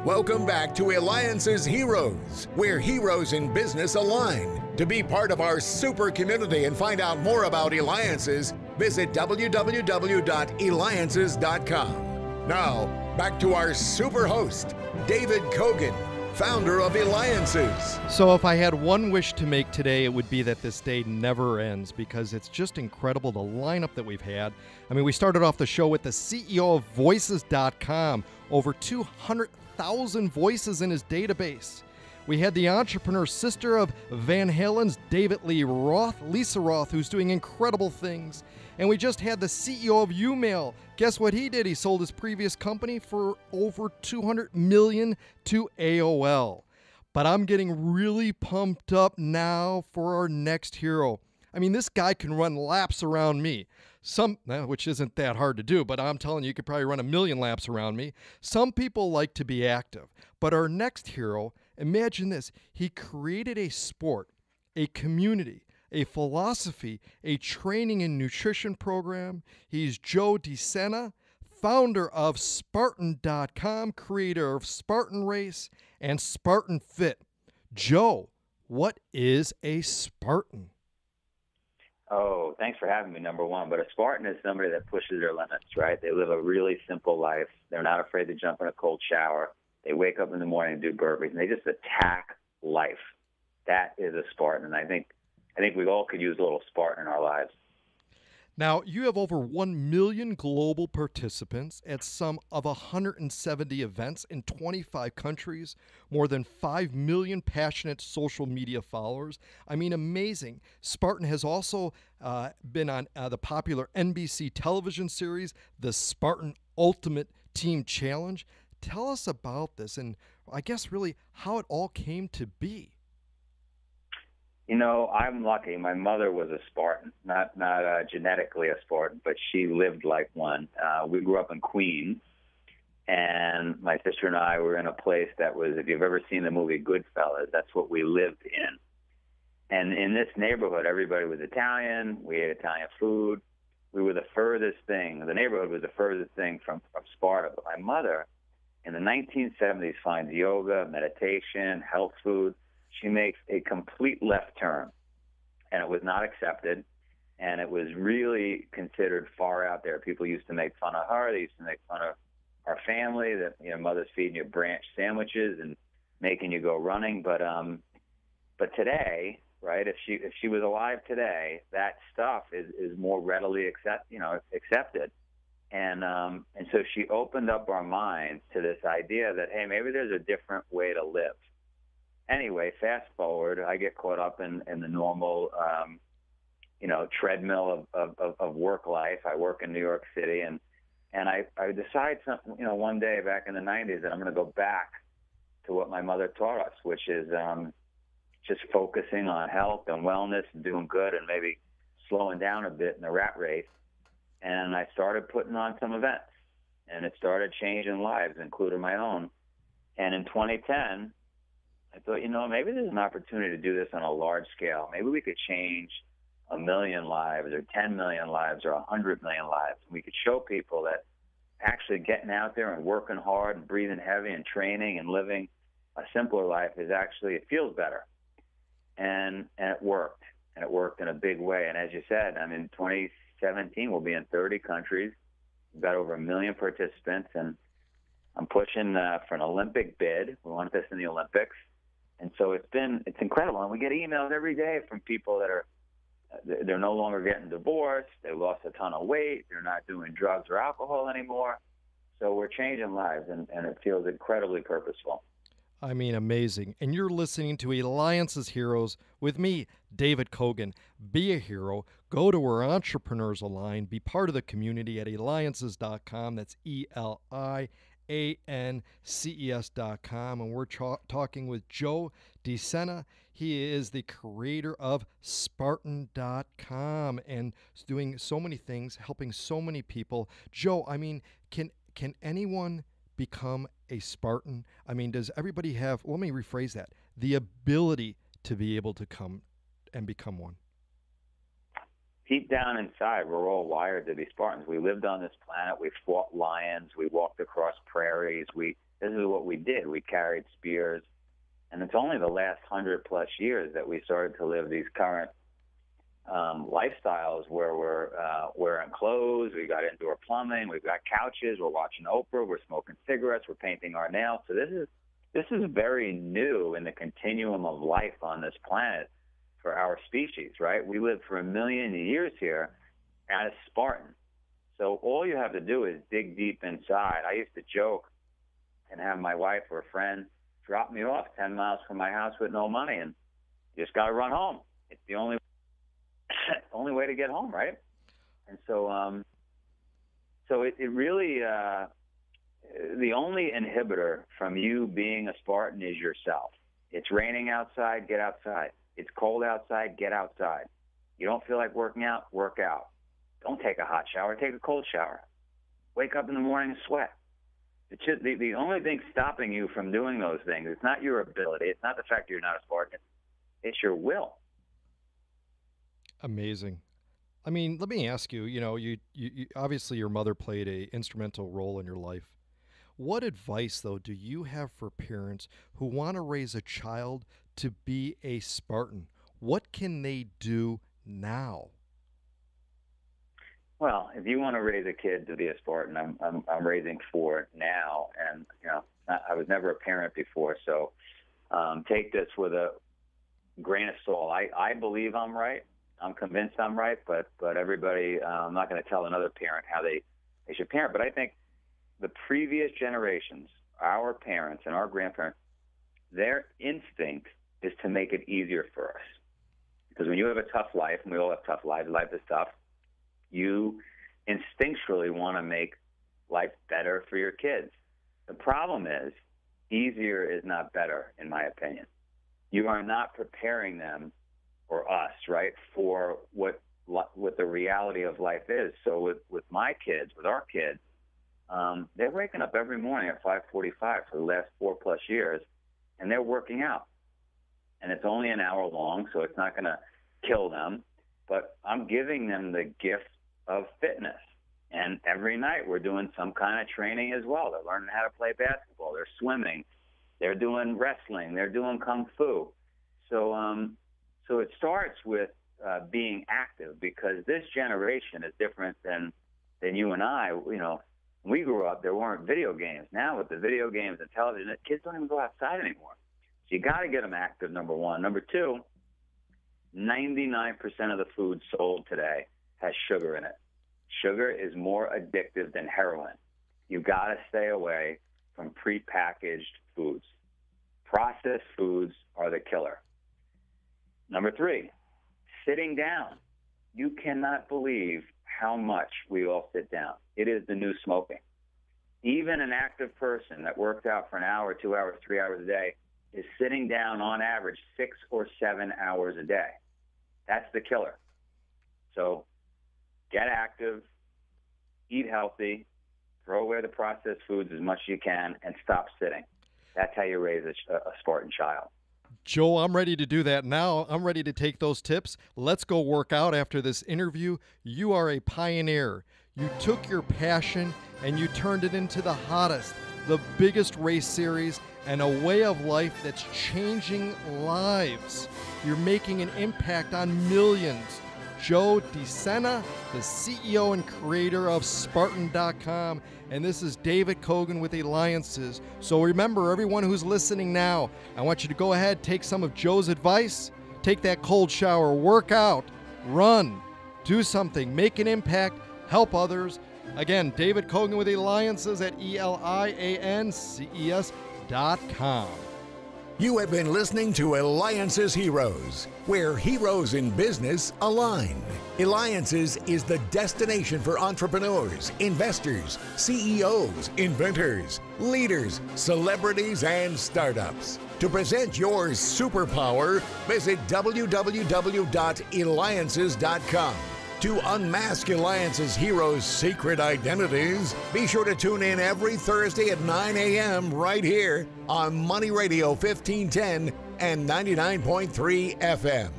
Welcome back to Eliances Heroes, where heroes in business align. To be part of our super community and find out more about Eliances, visit www.Eliances.com. Now, back to our super host, David Cogan, founder of Eliances. So if I had one wish to make today, it would be that this day never ends, because it's just incredible, the lineup that we've had. I mean, we started off the show with the CEO of Voices.com, over 200,000 voices in his database. We had the entrepreneur sister of Van Halen's David Lee Roth, Lisa Roth, who's doing incredible things. And we just had the CEO of YouMail. Guess what he did? He sold his previous company for over $200 million to AOL. But I'm getting really pumped up now for our next hero. I mean, this guy can run laps around me. Which isn't that hard to do, but I'm telling you, you could probably run 1,000,000 laps around me. Some people like to be active. But our next hero, imagine this. He created a sport, a community, a philosophy, a training and nutrition program. He's Joe DeSena, founder of Spartan.com, creator of Spartan Race and Spartan Fit. Joe, what is a Spartan? Oh, thanks for having me, number one. But a Spartan is somebody that pushes their limits, right? They live a really simple life. They're not afraid to jump in a cold shower. They wake up in the morning and do burpees, and they just attack life. That is a Spartan, and I think we all could use a little Spartan in our lives. Now, you have over 1 million global participants at some of 170 events in 25 countries, more than 5 million passionate social media followers. I mean, amazing. Spartan has also been on the popular NBC television series, The Spartan Ultimate Team Challenge. Tell us about this and I guess really how it all came to be. You know, I'm lucky. My mother was a Spartan, not genetically a Spartan, but she lived like one. We grew up in Queens, and my sister and I were in a place that was, if you've ever seen the movie Goodfellas, that's what we lived in. And in this neighborhood, everybody was Italian. We ate Italian food. We were the furthest thing. The neighborhood was the furthest thing from Sparta. But my mother, in the 1970s, finds yoga, meditation, health food. She makes a complete left turn, and it was not accepted, and it was really considered far out there. People used to make fun of her. They used to make fun of our family, that, you know, mother's feeding you branch sandwiches and making you go running. But today, right, if she was alive today, that stuff is more readily accepted. And so she opened up our minds to this idea that, hey, maybe there's a different way to live. Anyway, fast forward, I get caught up in the normal, treadmill of work life. I work in New York City, and I decide one day back in the 90s that I'm going to go back to what my mother taught us, which is just focusing on health and wellness and doing good and maybe slowing down a bit in the rat race. And I started putting on some events, and it started changing lives, including my own. And in 2010, I thought, maybe there's an opportunity to do this on a large scale. Maybe we could change 1 million lives or 10 million lives or 100 million lives. We could show people that actually getting out there and working hard and breathing heavy and training and living a simpler life it feels better. And it worked. And it worked in a big way. And as you said, in 2017, we'll be in 30 countries. We've got over 1 million participants, and I'm pushing for an Olympic bid. We want this in the Olympics. And so it's incredible. And we get emails every day from people that they're no longer getting divorced. They lost a ton of weight. They're not doing drugs or alcohol anymore. So we're changing lives, and it feels incredibly purposeful. I mean, amazing. And you're listening to Eliances Heroes with me, David Cogan. Be a hero. Go to where entrepreneurs align. Be part of the community at Eliances.com. That's ELIANCES.com. And we're talking with Joe DeSena. He is the creator of Spartan.com and is doing so many things, helping so many people. Joe, I mean, can anyone become a Spartan? I mean, does everybody have, let me rephrase that, the ability to be able to come and become one? Deep down inside, we're all wired to be Spartans. We lived on this planet. We fought lions. We walked across prairies. We this is what we did. We carried spears, and it's only the last 100+ years that we started to live these current lifestyles where we're wearing clothes, we got indoor plumbing, we've got couches, we're watching Oprah, we're smoking cigarettes, we're painting our nails. So this is very new in the continuum of life on this planet for our species, right? We lived for 1 million years here as Spartan. So all you have to do is dig deep inside. I used to joke and have my wife or a friend drop me off 10 miles from my house with no money, and you just got to run home. It's the only way to get home, right? And so, it really, the only inhibitor from you being a Spartan is yourself. It's raining outside, get outside. It's cold outside, get outside. You don't feel like working out, work out. Don't take a hot shower, take a cold shower. Wake up in the morning and sweat. The only thing stopping you from doing those things, it's not your ability, it's not the fact that you're not a Spartan, it's your will. Amazing. I mean, let me ask you, you obviously your mother played a instrumental role in your life. What advice, though, do you have for parents who want to raise a child to be a Spartan? What can they do now? Well, if you want to raise a kid to be a Spartan, I'm raising 4 now, and I was never a parent before, so take this with a grain of salt. I believe I'm right. I'm convinced I'm right, but everybody, I'm not going to tell another parent how they should parent. But I think the previous generations, our parents and our grandparents, their instinct is to make it easier for us. Because when you have a tough life, and we all have tough lives, life is tough, you instinctually want to make life better for your kids. The problem is, easier is not better, in my opinion. You are not preparing them, or us, right, for what the reality of life is. So with my kids, with our kids, they're waking up every morning at 5:45 for the last 4+ years, and they're working out. And it's only an hour long, so it's not going to kill them. But I'm giving them the gift of fitness. And every night we're doing some kind of training as well. They're learning how to play basketball. They're swimming. They're doing wrestling. They're doing kung fu. So it starts with being active, because this generation is different than you and I. When we grew up, there weren't video games. Now with the video games and television, kids don't even go outside anymore. So you got to get them active, number one. Number two, 99% of the food sold today has sugar in it. Sugar is more addictive than heroin. You got to stay away from prepackaged foods. Processed foods are the killer. Number 3, sitting down. You cannot believe how much we all sit down. It is the new smoking. Even an active person that works out for an hour, 2 hours, 3 hours a day is sitting down on average 6 or 7 hours a day. That's the killer. So get active, eat healthy, throw away the processed foods as much as you can, and stop sitting. That's how you raise a Spartan child. Joe, I'm ready to do that now. I'm ready to take those tips. Let's go work out after this interview. You are a pioneer. You took your passion and you turned it into the hottest, the biggest race series, and a way of life that's changing lives. You're making an impact on millions. Joe DeSena, the CEO and creator of Spartan.com, and this is David Cogan with Eliances. So remember, everyone who's listening now, I want you to go ahead, take some of Joe's advice, take that cold shower, work out, run, do something, make an impact, help others. Again, David Cogan with Eliances at Eliances.com. You have been listening to Eliances Heroes, where heroes in business align. Eliances is the destination for entrepreneurs, investors, CEOs, inventors, leaders, celebrities, and startups. To present your superpower, visit www.Eliances.com. To unmask Eliances heroes' secret identities, be sure to tune in every Thursday at 9 a.m. right here on Money Radio 1510 and 99.3 FM.